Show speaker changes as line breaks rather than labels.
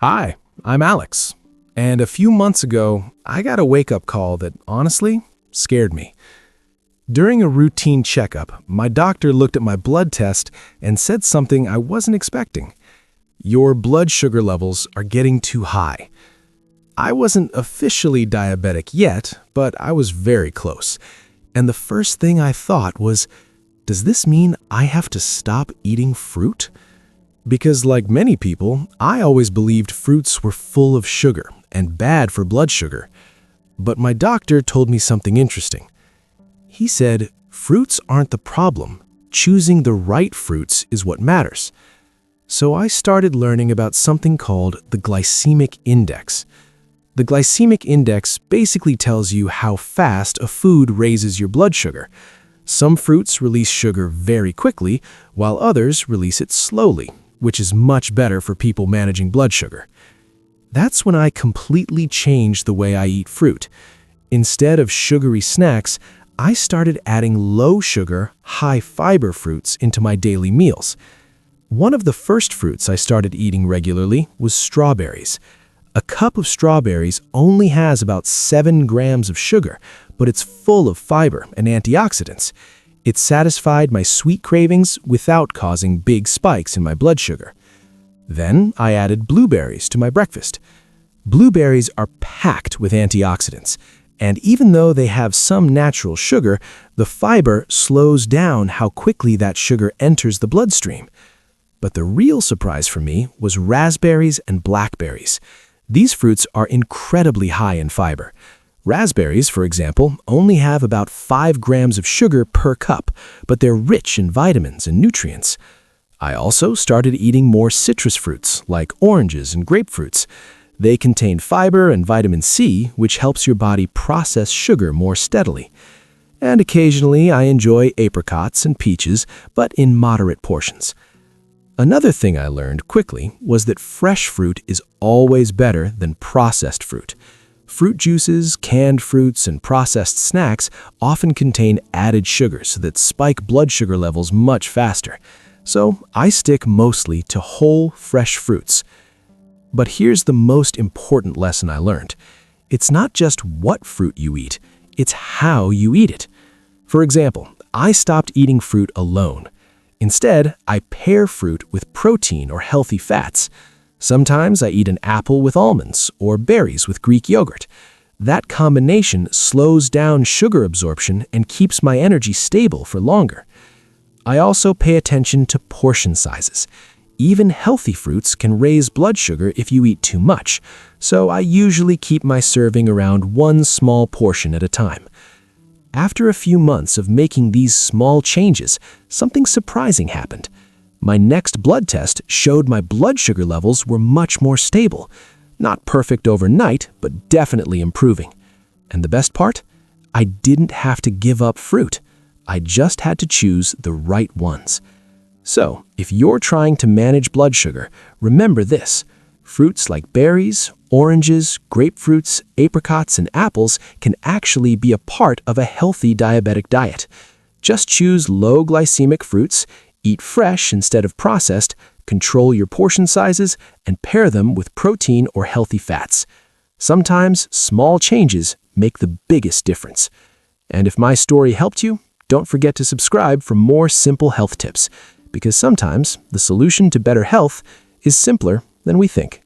Hi, I'm Alex, and a few months ago, I got a wake-up call that honestly scared me. During a routine checkup, my doctor looked at my blood test and said something I wasn't expecting. Your blood sugar levels are getting too high. I wasn't officially diabetic yet, but I was very close. And the first thing I thought was, does this mean I have to stop eating fruit? Because like many people, I always believed fruits were full of sugar and bad for blood sugar. But my doctor told me something interesting. He said, fruits aren't the problem. Choosing the right fruits is what matters. So I started learning about something called the glycemic index. The glycemic index basically tells you how fast a food raises your blood sugar. Some fruits release sugar very quickly, while others release it slowly, which is much better for people managing blood sugar. That's when I completely changed the way I eat fruit. Instead of sugary snacks, I started adding low-sugar, high-fiber fruits into my daily meals. One of the first fruits I started eating regularly was strawberries. A cup of strawberries only has about 7 grams of sugar, but it's full of fiber and antioxidants. It satisfied my sweet cravings without causing big spikes in my blood sugar. Then I added blueberries to my breakfast. Blueberries are packed with antioxidants, and even though they have some natural sugar, the fiber slows down how quickly that sugar enters the bloodstream. But the real surprise for me was raspberries and blackberries. These fruits are incredibly high in fiber. Raspberries, for example, only have about 5 grams of sugar per cup, but they're rich in vitamins and nutrients. I also started eating more citrus fruits, like oranges and grapefruits. They contain fiber and vitamin C, which helps your body process sugar more steadily. And occasionally, I enjoy apricots and peaches, but in moderate portions. Another thing I learned quickly was that fresh fruit is always better than processed fruit. Fruit juices, canned fruits, and processed snacks often contain added sugars that spike blood sugar levels much faster. So I stick mostly to whole, fresh fruits. But here's the most important lesson I learned. It's not just what fruit you eat, it's how you eat it. For example, I stopped eating fruit alone. Instead, I pair fruit with protein or healthy fats. Sometimes I eat an apple with almonds or berries with Greek yogurt. That combination slows down sugar absorption and keeps my energy stable for longer. I also pay attention to portion sizes. Even healthy fruits can raise blood sugar if you eat too much, so I usually keep my serving around one small portion at a time. After a few months of making these small changes, something surprising happened. My next blood test showed my blood sugar levels were much more stable. Not perfect overnight, but definitely improving. And the best part? I didn't have to give up fruit. I just had to choose the right ones. So, if you're trying to manage blood sugar, remember this. Fruits like berries, oranges, grapefruits, apricots, and apples can actually be a part of a healthy diabetic diet. Just choose low glycemic fruits, eat fresh instead of processed, control your portion sizes, and pair them with protein or healthy fats. Sometimes small changes make the biggest difference. And if my story helped you, don't forget to subscribe for more simple health tips, because sometimes the solution to better health is simpler than we think.